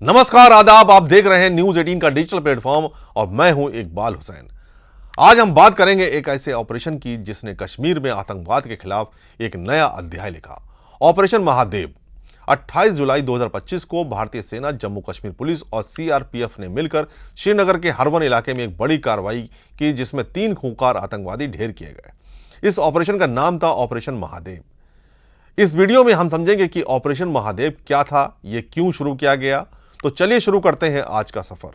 नमस्कार, आदाब। आप देख रहे हैं न्यूज 18 का डिजिटल प्लेटफॉर्म और मैं हूं इकबाल हुसैन। आज हम बात करेंगे एक ऐसे ऑपरेशन की जिसने कश्मीर में आतंकवाद के खिलाफ एक नया अध्याय लिखा। ऑपरेशन महादेव। 28 जुलाई 2025 को भारतीय सेना, जम्मू कश्मीर पुलिस और सीआरपीएफ ने मिलकर श्रीनगर के हरवन इलाके में एक बड़ी कार्रवाई की जिसमें 3 खूंखार आतंकवादी ढेर किए गए। इस ऑपरेशन का नाम था ऑपरेशन महादेव। इस वीडियो में हम समझेंगे कि ऑपरेशन महादेव क्या था, यह क्यों शुरू किया गया। तो चलिए शुरू करते हैं आज का सफर।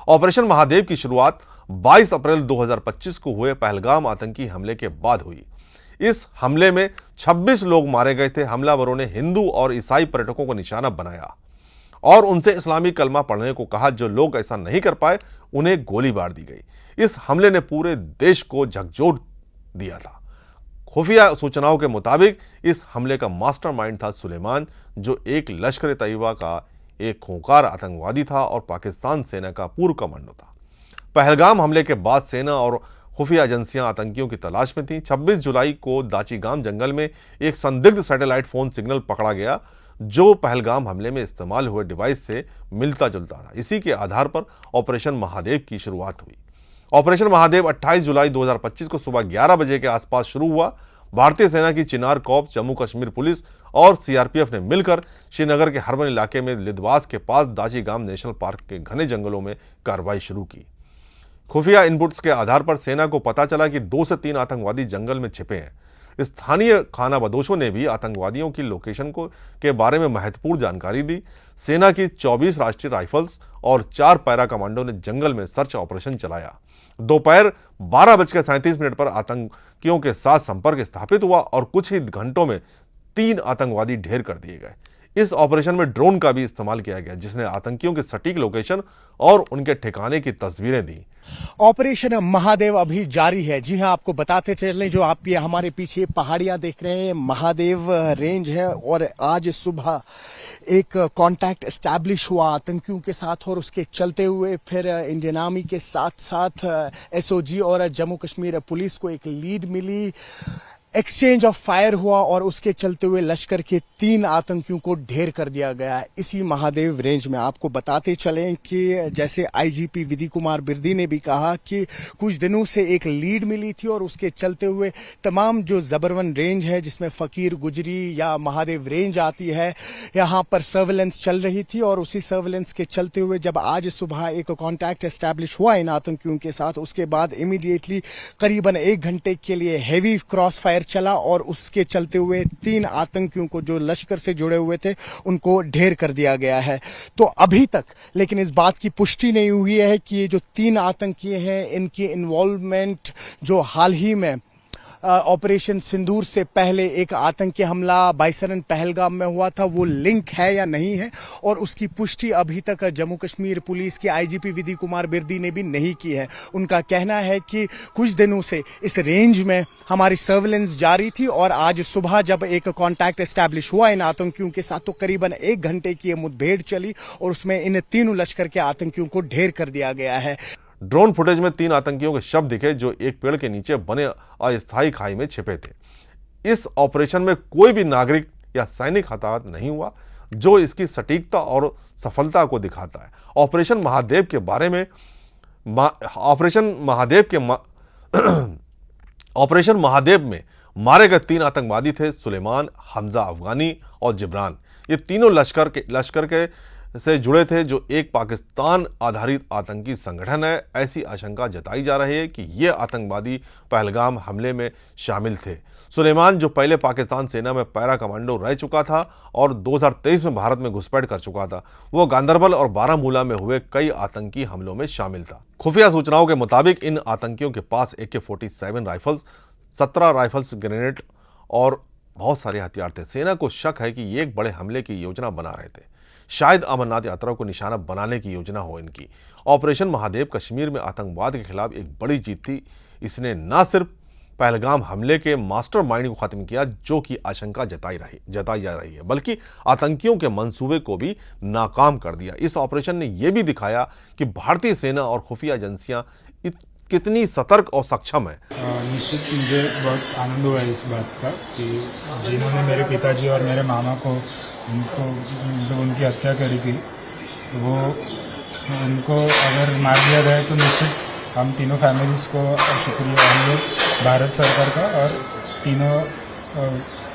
ऑपरेशन महादेव की शुरुआत 22 अप्रैल 2025 को हुए पहलगाम आतंकी हमले के बाद हुई। इस हमले में 26 लोग मारे गए थे। हमलावरों ने हिंदू और ईसाई पर्यटकों को निशाना बनाया और उनसे इस्लामी कलमा पढ़ने को कहा। जो लोग ऐसा नहीं कर पाए उन्हें गोली मार दी गई। इस हमले ने पूरे देश को झकझोर दिया था। खुफिया सूचनाओं के मुताबिक इस हमले का मास्टरमाइंड था सुलेमान, जो एक लश्कर तैयबा का एक खूंखार आतंकवादी था और पाकिस्तान सेना का पूर्व कमांडो था। पहलगाम हमले के बाद सेना और खुफिया एजेंसियां आतंकियों की तलाश में थीं। 26 जुलाई को दाचीगाम जंगल में एक संदिग्ध सैटेलाइट फोन सिग्नल पकड़ा गया जो पहलगाम हमले में इस्तेमाल हुए डिवाइस से मिलता जुलता था। इसी के आधार पर ऑपरेशन महादेव की शुरुआत हुई। ऑपरेशन महादेव 28 जुलाई 2025 को सुबह 11 बजे के आसपास शुरू हुआ। भारतीय सेना की चिनार कॉर्प्स, जम्मू कश्मीर पुलिस और सीआरपीएफ ने मिलकर श्रीनगर के हरवन इलाके में लिदवास के पास दाचीगाम नेशनल पार्क के घने जंगलों में कार्रवाई शुरू की। खुफिया इनपुट्स के आधार पर सेना को पता चला कि 2 से 3 आतंकवादी जंगल में छिपे हैं। स्थानीय खानाबदोशों ने भी आतंकवादियों की लोकेशन के बारे में महत्वपूर्ण जानकारी दी। सेना की 24 राष्ट्रीय राइफल्स और 4 पैरा कमांडो ने जंगल में सर्च ऑपरेशन चलाया। दोपहर 12:37 पर आतंकियों के साथ संपर्क स्थापित हुआ और कुछ ही घंटों में 3 आतंकवादी ढेर कर दिए गए। इस ऑपरेशन में ड्रोन का भी इस्तेमाल किया गया जिसने आतंकियों की सटीक लोकेशन और उनके ठिकाने की तस्वीरें दी। ऑपरेशन महादेव अभी जारी है। जी हां, आपको बताते चलें, जो आप ये हमारे पीछे पहाड़ियां देख रहे हैं, महादेव रेंज है और आज सुबह एक कांटेक्ट एस्टैब्लिश हुआ आतंकियों के साथ और उसके चलते हुए फिर इंडियन आर्मी के साथ साथ एसओजी और जम्मू कश्मीर पुलिस को एक लीड मिली। एक्सचेंज ऑफ फायर हुआ और उसके चलते हुए लश्कर के 3 आतंकियों को ढेर कर दिया गया। इसी महादेव रेंज में आपको बताते चलें कि जैसे आईजीपी विधि कुमार बिरदी ने भी कहा कि कुछ दिनों से एक लीड मिली थी और उसके चलते हुए तमाम जो जबरवन रेंज है जिसमें फकीर गुजरी या महादेव रेंज आती है, यहाँ पर सर्वेलेंस चल रही थी और उसी सर्वेलेंस के चलते हुए जब आज सुबह एक कॉन्टैक्ट एस्टैब्लिश हुआ इन आतंकियों के साथ, उसके बाद इमीडिएटली करीबन 1 घंटे के लिए हैवी क्रॉस फायर चला और उसके चलते हुए 3 आतंकियों को जो लश्कर से जुड़े हुए थे उनको ढेर कर दिया गया है। तो अभी तक लेकिन इस बात की पुष्टि नहीं हुई है कि ये जो 3 आतंकी हैं इनकी इन्वॉल्वमेंट जो हाल ही में ऑपरेशन सिंदूर से पहले एक आतंकी हमला बाइसरन पहलगाम में हुआ था, वो लिंक है या नहीं है, और उसकी पुष्टि अभी तक जम्मू कश्मीर पुलिस के आईजीपी विधि कुमार बिरदी ने भी नहीं की है। उनका कहना है कि कुछ दिनों से इस रेंज में हमारी सर्वेलेंस जारी थी और आज सुबह जब एक कॉन्टैक्ट एस्टैब्लिश हुआ इन आतंकियों के साथ तो करीबन 1 घंटे की मुठभेड़ चली और उसमें इन 3 लश्कर के आतंकियों को ढेर कर दिया गया है। ड्रोन फुटेज में 3 आतंकियों के शव दिखे जो एक पेड़ के नीचे बने अस्थायी खाई में छिपे थे। इस ऑपरेशन में कोई भी नागरिक या सैनिक हताहत नहीं हुआ, जो इसकी सटीकता और सफलता को दिखाता है। ऑपरेशन महादेव के बारे में ऑपरेशन महादेव में मारे गए 3 आतंकवादी थे सुलेमान, हमजा अफगानी और जिब्रान। ये तीनों लश्कर के से जुड़े थे जो एक पाकिस्तान आधारित आतंकी संगठन है। ऐसी आशंका जताई जा रही है कि ये आतंकवादी पहलगाम हमले में शामिल थे। सुलेमान, जो पहले पाकिस्तान सेना में पैरा कमांडो रह चुका था और 2023 में भारत में घुसपैठ कर चुका था, वो गांदरबल और बारामूला में हुए कई आतंकी हमलों में शामिल था। खुफिया सूचनाओं के मुताबिक इन आतंकियों के पास AK-47 राइफल्स, 17 राइफल्स, ग्रेनेड और बहुत सारे हथियार थे। सेना को शक है कि ये एक बड़े हमले की योजना बना रहे थे। शायद अमरनाथ यात्रा को निशाना बनाने की योजना हो इनकी। ऑपरेशन महादेव कश्मीर में आतंकवाद के खिलाफ एक बड़ी जीत थी। इसने न सिर्फ पहलगाम हमले के मास्टरमाइंड को खत्म किया जो कि आशंका जताई जा रही है, बल्कि आतंकियों के मंसूबे को भी नाकाम कर दिया। इस ऑपरेशन ने यह भी दिखाया कि भारतीय सेना और खुफिया एजेंसियां कितनी सतर्क और सक्षम है। निश्चित मुझे बहुत आनंद हुआ इस बात का कि जिन्होंने मेरे पिताजी और मेरे मामा को उनकी हत्या करी थी, वो उनको अगर मार दिया जाए तो निश्चित हम तीनों फैमिलीज़ को शुक्रिया, हम लोग भारत सरकार का और तीनों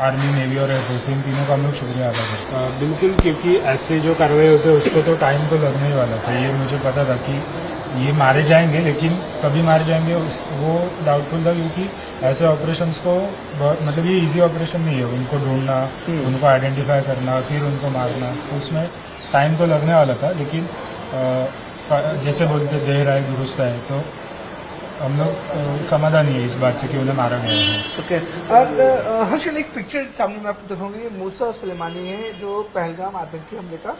आर्मी, नेवी और एयरफोर्स, इन तीनों का हम लोग शुक्रिया अदा करते हैं। बिल्कुल, क्योंकि ऐसे जो कार्रवाई होते हैं उसको तो टाइम तो लगने ही वाला था। ये मुझे पता था कि ये मारे जाएंगे, लेकिन कभी मारे जाएंगे वो डाउटफुल था, क्योंकि ऐसे ऑपरेशंस को बहुत, मतलब ये इजी ऑपरेशन नहीं है। उनको ढूंढना, उनको आइडेंटिफाई करना, फिर उनको मारना, उसमें टाइम तो लगने वाला था। लेकिन जैसे बोलते देर आए दुरुस्त आए, तो हम लोग समाधानी है इस बात से कि उन्हें मारा गया है। ओके, हर्षल, एक पिक्चर सामने मैं आपको दिखाऊंगी। ये मूसा सुलेमानी है जो पहलगाम आतंकी हमले का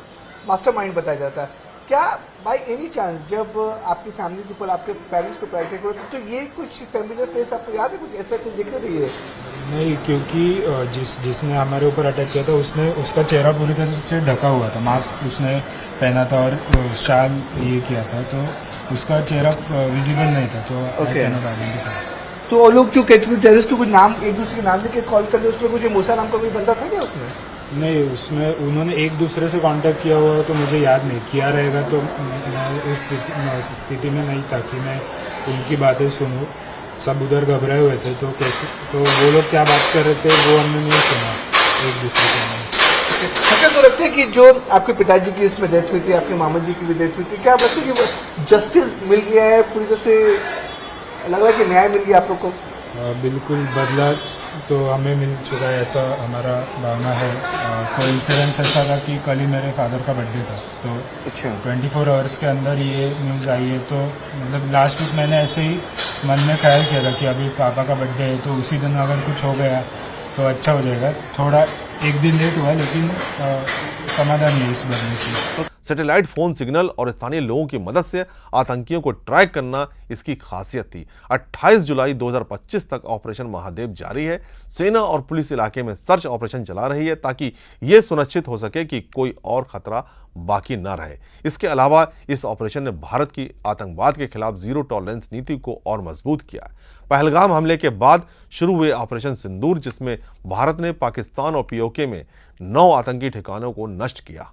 मास्टरमाइंड बताया जाता है। क्या बाय एनी चांस जब आपकी फैमिली के ऊपर, आपके पेरेंट्स को अटैक हुआ तो ये कुछ फैमिलियर फेस आपको याद है, कुछ ऐसा कुछ दिख रही है? नहीं, क्योंकि जिसने हमारे ऊपर अटैक किया था उसका चेहरा पूरी तरह से ढका हुआ था, मास्क उसने पहना था और शाल ये किया था, तो उसका चेहरा विजिबल नहीं था। तो तो वो लोग जो टेररिस्ट को कुछ नाम, एक दूसरे के नाम लेके कॉल कर रहे, उसमें कुछ मूसा नाम का कोई बंदा था क्या उसमें? नहीं, उसमें उन्होंने एक दूसरे से कांटेक्ट किया हुआ तो मुझे याद नहीं, किया रहेगा तो मैं उस स्थिति में नहीं था कि मैं उनकी बातें सुनूं। सब उधर घबराए हुए थे, तो कैसे, तो वो लोग क्या बात कर रहे थे वो हमने नहीं सुना एक दूसरे से। अच्छा, तो लगता है कि जो आपके पिताजी की इसमें डेथ हुई थी, आपके मामा जी की भी डेथ हुई थी, क्या लगता है कि जस्टिस मिल गया है पूरी तरह से? लग रहा है कि न्याय मिल गया आप लोग को? बिल्कुल, बदला तो हमें मिल चुका है, ऐसा हमारा भावना है। कोइंसिडेंस ऐसा था कि कल ही मेरे फादर का बर्थडे था, तो अच्छा, 24 आवर्स के अंदर ये न्यूज़ आई है। तो मतलब लास्ट वीक मैंने ऐसे ही मन में ख्याल किया था कि अभी पापा का बर्थडे है, तो उसी दिन अगर कुछ हो गया तो अच्छा हो जाएगा। थोड़ा एक दिन लेट हुआ, लेकिन समाधान है इस बनने से। सैटेलाइट फोन सिग्नल और स्थानीय लोगों की मदद से आतंकियों को ट्रैक करना इसकी खासियत थी। 28 जुलाई 2025 तक ऑपरेशन महादेव जारी है। सेना और पुलिस इलाके में सर्च ऑपरेशन चला रही है ताकि यह सुनिश्चित हो सके कि कोई और खतरा बाकी न रहे। इसके अलावा इस ऑपरेशन ने भारत की आतंकवाद के खिलाफ जीरो टॉलरेंस नीति को और मजबूत किया। पहलगाम हमले के बाद शुरू हुए ऑपरेशन सिंदूर, जिसमें भारत ने पाकिस्तान और पीओके में 9 आतंकी ठिकानों को नष्ट किया,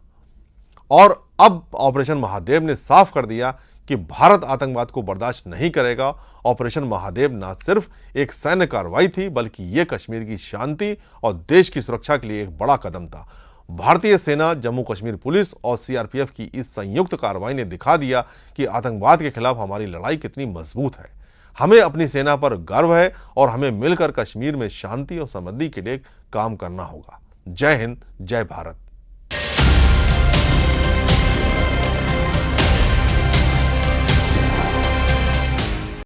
और अब ऑपरेशन महादेव ने साफ कर दिया कि भारत आतंकवाद को बर्दाश्त नहीं करेगा। ऑपरेशन महादेव न सिर्फ एक सैन्य कार्रवाई थी, बल्कि यह कश्मीर की शांति और देश की सुरक्षा के लिए एक बड़ा कदम था। भारतीय सेना, जम्मू कश्मीर पुलिस और सीआरपीएफ की इस संयुक्त कार्रवाई ने दिखा दिया कि आतंकवाद के खिलाफ हमारी लड़ाई कितनी मजबूत है। हमें अपनी सेना पर गर्व है और हमें मिलकर कश्मीर में शांति और समृद्धि के लिए काम करना होगा। जय हिंद, जय भारत।